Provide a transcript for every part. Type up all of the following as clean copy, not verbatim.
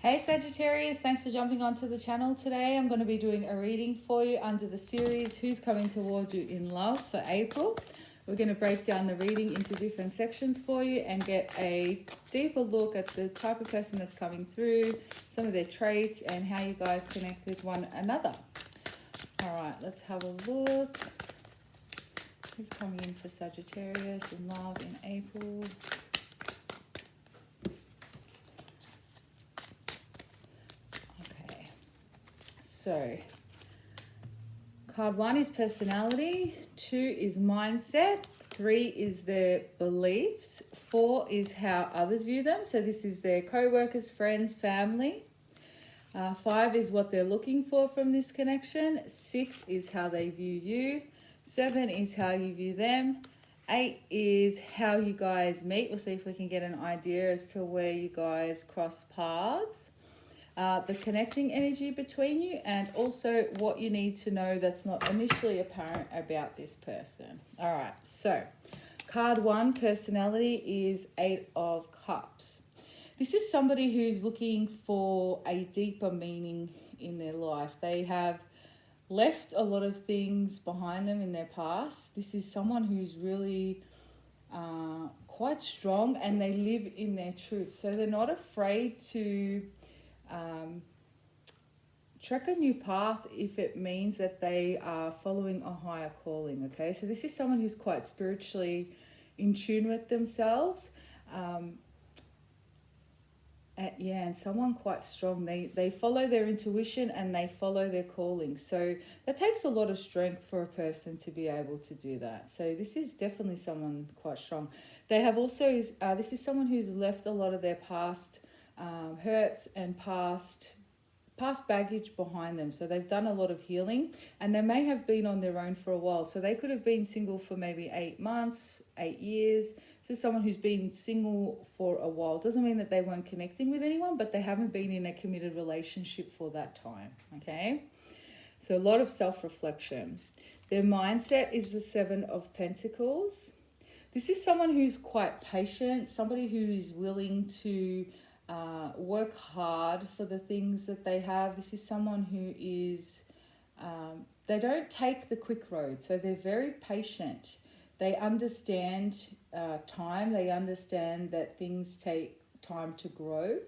Hey Sagittarius, thanks for jumping onto the channel today. I'm going to be doing a reading for you under the series Who's Coming Towards You in Love for April. We're going to break down the reading into different sections for you and get a deeper look at the type of person that's coming through, some of their traits, and how you guys connect with one another. All right, let's have a look. Who's coming in for Sagittarius in love in April? So, card 1 is personality, 2 is mindset, 3 is their beliefs, 4 is how others view them. So this is their co-workers, friends, family. 5 is what they're looking for from this connection. 6 is how they view you. 7 is how you view them. 8 is how you guys meet. We'll see if we can get an idea as to where you guys cross paths. The connecting energy between you, and also what you need to know that's not initially apparent about this person. All right, so card 1, personality, is 8 of Cups. This is somebody who's looking for a deeper meaning in their life. They have left a lot of things behind them in their past. This is someone who's really quite strong, and they live in their truth. So they're not afraid to trek a new path if it means that they are following a higher calling. Okay, so this is someone who's quite spiritually in tune with themselves, and someone quite strong. They follow their intuition and they follow their calling. So that takes a lot of strength for a person to be able to do that. So this is definitely someone quite strong. They have also this is someone who's left a lot of their past hurts and past baggage behind them. So they've done a lot of healing, and they may have been on their own for a while. So they could have been single for maybe 8 months, 8 years. So someone who's been single for a while doesn't mean that they weren't connecting with anyone, but they haven't been in a committed relationship for that time. Okay, so a lot of self-reflection. Their mindset is the 7 of Pentacles. This is someone who's quite patient, somebody who is willing to work hard for the things that they have. This is someone who is, they don't take the quick road, so they're very patient. They understand time, they understand that things take time to grow.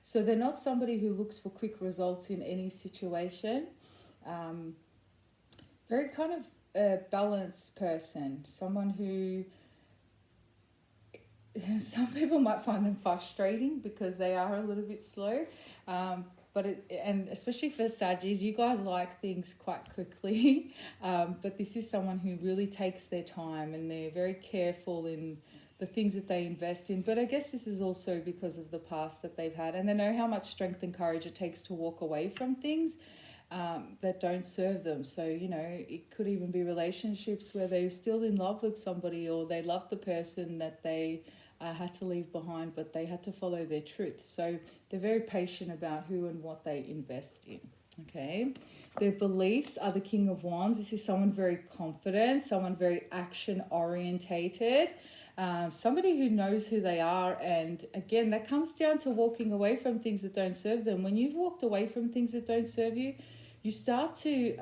So they're not somebody who looks for quick results in any situation. Very kind of a balanced person, someone who, some people might find them frustrating because they are a little bit slow, and especially for Saggies, you guys like things quite quickly, but this is someone who really takes their time, and they're very careful in the things that they invest in. But I guess this is also because of the past that they've had, and they know how much strength and courage it takes to walk away from things that don't serve them. So, you know, it could even be relationships where they're still in love with somebody, or they love the person that they had to leave behind, but they had to follow their truth. So they're very patient about who and what they invest in. Okay, their beliefs are the King of Wands. This is someone very confident, someone very action orientated, somebody who knows who they are. And again, that comes down to walking away from things that don't serve them. When you've walked away from things that don't serve you, you start to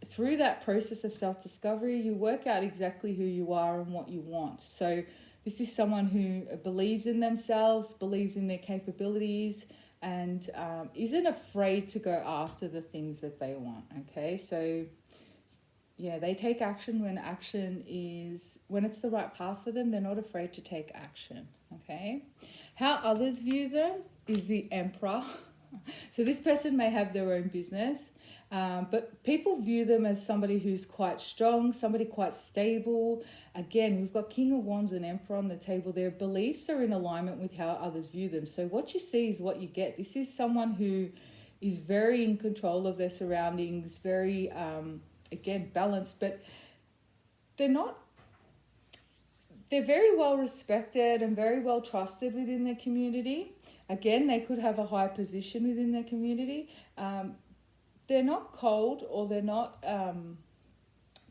through that process of self-discovery, you work out exactly who you are and what you want. So this is someone who believes in themselves, believes in their capabilities, and isn't afraid to go after the things that they want. Okay, so yeah, they take action when it's the right path for them. They're not afraid to take action. Okay, how others view them is the Emperor. So this person may have their own business, but people view them as somebody who's quite strong, somebody quite stable. Again, we've got King of Wands and Emperor on the table. Their beliefs are in alignment with how others view them. So what you see is what you get. This is someone who is very in control of their surroundings, very, again, balanced, but they're very well respected and very well trusted within their community. Again, they could have a high position within their community. They're not cold, or they're not,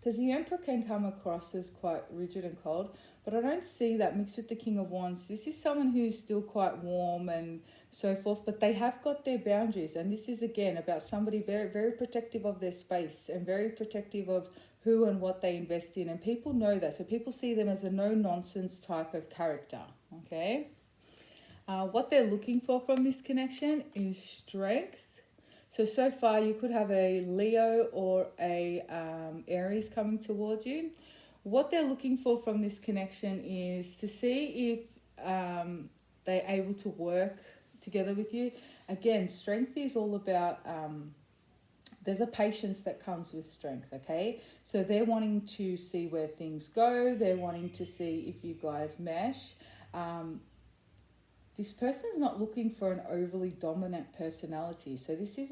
because the Emperor can come across as quite rigid and cold, but I don't see that mixed with the King of Wands. This is someone who's still quite warm and so forth, but they have got their boundaries. And this is again about somebody very, very protective of their space and very protective of who and what they invest in. And people know that. So people see them as a no-nonsense type of character, okay? What they're looking for from this connection is strength. So far you could have a Leo or a Aries coming towards you. What they're looking for from this connection is to see if they're able to work together with you. Again, strength is all about, there's a patience that comes with strength, okay? So they're wanting to see where things go. They're wanting to see if you guys mesh. This person's not looking for an overly dominant personality. So this is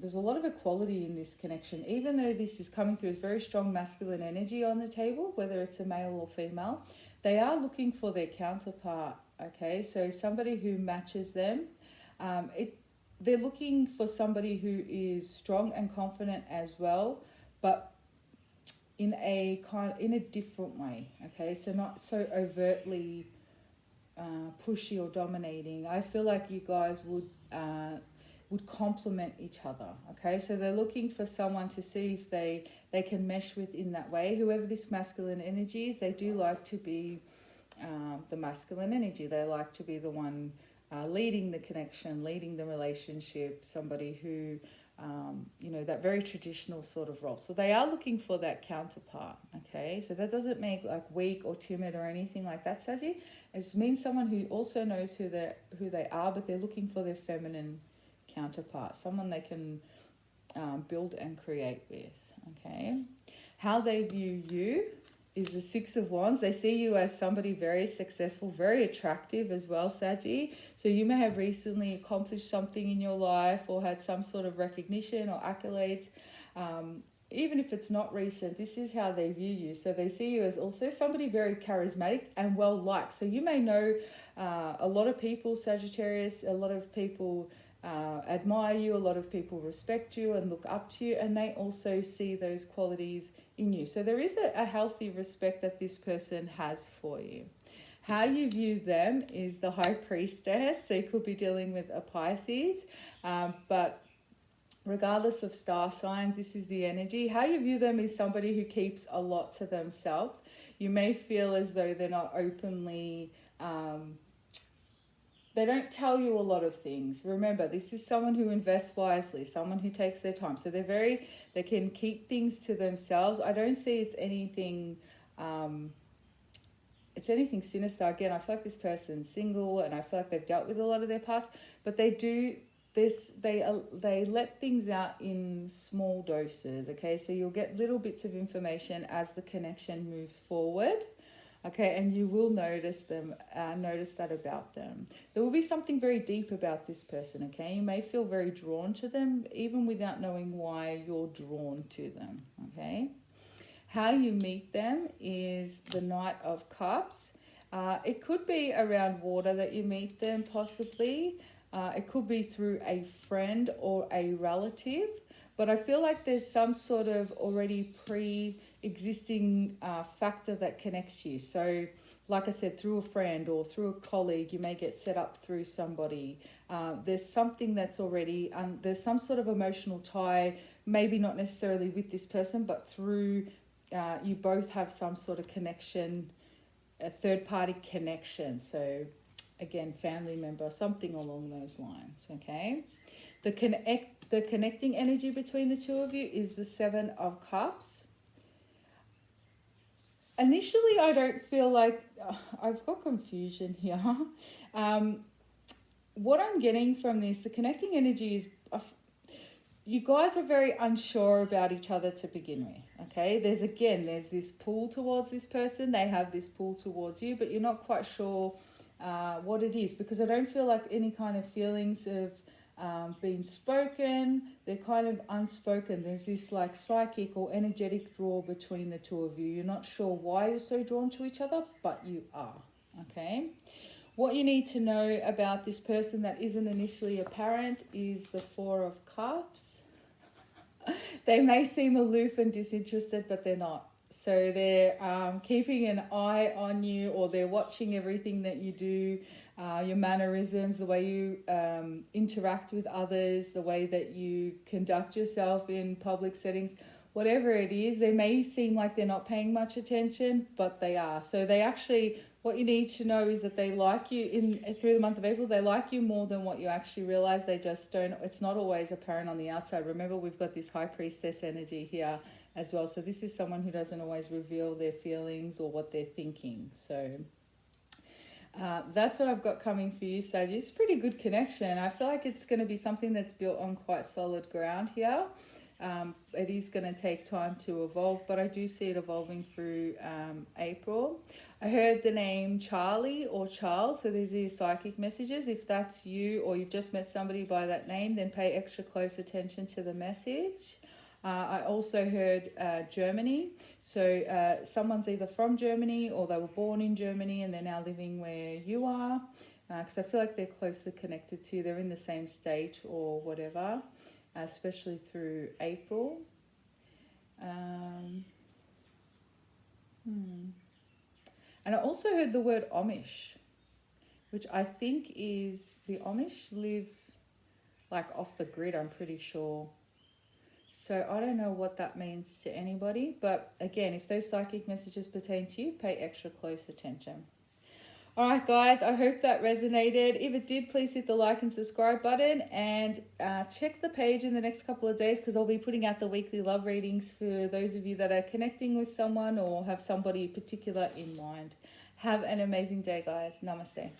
there's a lot of equality in this connection. Even though this is coming through as very strong masculine energy on the table, whether it's a male or female, they are looking for their counterpart, okay? So somebody who matches them. They're looking for somebody who is strong and confident as well, but in a different way, okay? So not so overtly pushy or dominating. I feel like you guys would complement each other, okay? So they're looking for someone to see if they can mesh with in that way. Whoever this masculine energy is, they do like to be the masculine energy. They like to be the one leading the connection, leading the relationship, somebody who, that very traditional sort of role. So they are looking for that counterpart, okay? So that doesn't make like weak or timid or anything like that, Saji. It just means someone who also knows who they are, but they're looking for their feminine counterpart, someone they can build and create with, okay? How they view you is the Six of Wands. They see you as somebody very successful, very attractive as well, Saggy. So you may have recently accomplished something in your life or had some sort of recognition or accolades. Even if it's not recent, this is how they view you. So they see you as also somebody very charismatic and well-liked. So you may know a lot of people, Sagittarius, a lot of people admire you, a lot of people respect you and look up to you, and they also see those qualities in you. So there is a healthy respect that this person has for you. How you view them is the High Priestess. So you could be dealing with a Pisces, but regardless of star signs, this is the energy. How you view them is somebody who keeps a lot to themselves. You may feel as though they're not openly, they don't tell you a lot of things. Remember, this is someone who invests wisely, someone who takes their time. So they can keep things to themselves. I don't see it's anything sinister. Again, I feel like this person's single and I feel like they've dealt with a lot of their past, but they let things out in small doses, okay? So you'll get little bits of information as the connection moves forward, okay? And you will notice that about them. There will be something very deep about this person, okay? You may feel very drawn to them even without knowing why you're drawn to them, okay? How you meet them is the Knight of Cups. It could be around water that you meet them, possibly. It could be through a friend or a relative, but I feel like there's some sort of already pre-existing factor that connects you. So like I said, through a friend or through a colleague, you may get set up through somebody. There's something that's already, there's some sort of emotional tie, maybe not necessarily with this person, but through, you both have some sort of connection, a third-party connection. So again, family member, something along those lines, okay? The connecting energy between the two of you is the Seven of Cups. Initially, I don't feel like, I've got confusion here. What I'm getting from this, the connecting energy is, you guys are very unsure about each other to begin with, okay? There's this pull towards this person, they have this pull towards you, but you're not quite sure what it is, because I don't feel like any kind of feelings have been spoken. They're kind of unspoken. There's this like psychic or energetic draw between the two of you. You're not sure why you're so drawn to each other, but you are, okay? What you need to know about this person that isn't initially apparent is the Four of Cups. They may seem aloof and disinterested, but they're not. So they're keeping an eye on you, or they're watching everything that you do. your mannerisms, the way you interact with others, the way that you conduct yourself in public settings, whatever it is, they may seem like they're not paying much attention, but they are. So they actually, what you need to know is that they like you through the month of April. They like you more than what you actually realize. They just don't, it's not always apparent on the outside. Remember, we've got this high priestess energy here as well. So this is someone who doesn't always reveal their feelings or what they're thinking. So that's what I've got coming for you, Sag. It's a pretty good connection. I feel like it's going to be something that's built on quite solid ground here. It is going to take time to evolve, but I do see it evolving through April. I heard the name Charlie or Charles, so these are your psychic messages. If that's you or you've just met somebody by that name, then pay extra close attention to the message. I also heard Germany. So someone's either from Germany or they were born in Germany and they're now living where you are. Because I feel like they're closely connected to you. They're in the same state or whatever, especially through April. And I also heard the word Amish, which I think is the Amish live like off the grid, I'm pretty sure. So I don't know what that means to anybody, but again, if those psychic messages pertain to you, pay extra close attention. All right, guys, I hope that resonated. If it did, please hit the like and subscribe button and check the page in the next couple of days because I'll be putting out the weekly love readings for those of you that are connecting with someone or have somebody particular in mind. Have an amazing day, guys. Namaste.